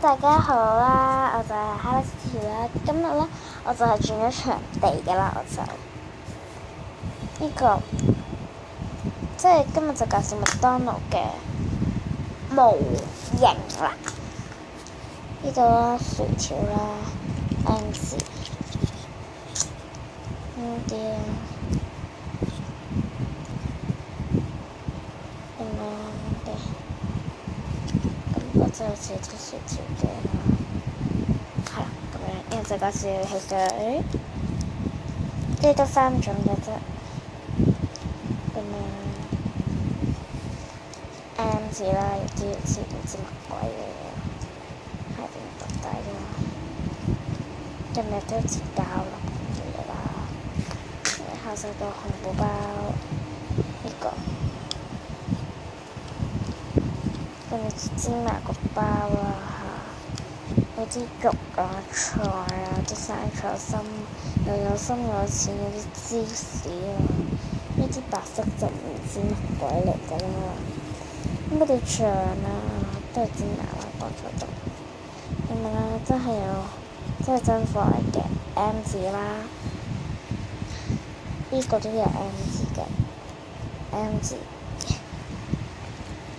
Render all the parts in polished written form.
大家好啦，我就係 Hello Kitty 啦。今日咧，我就係轉咗場地㗎啦，我就即係今日就介紹麥當勞嘅模型啦。呢度啦，薯條啦，M 字呢啲啦，咁樣嘅，咁我就好似啲薯條嘅啦。係啦，咁樣，然後就介紹汽水，即係得3種嘅啫。咁樣 M 字啦，有啲好似唔知乜鬼嘅嘢，喺邊度底啦。今日都好似膠粒咁嘅嘢啦。然後就個紅寶包呢個，跟住芝麻個包啦。有啲肉啊、菜啊、啲生菜心，又有心又有錢，有啲芝士啊，呢啲白色就唔知乜鬼嚟㗎啦。咁嗰啲醬啊，都係芝麻啦，放咗度。咁樣啦，真係真貨嚟嘅 M 字啦。呢個都有 M 字嘅 M 字，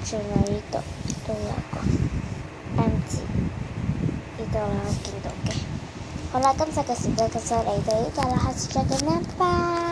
仲有呢度都有個 M 字。呢度啦，見到嘅。好啦，今集嘅時間就嚟到呢度啦，下次再見啦，拜拜。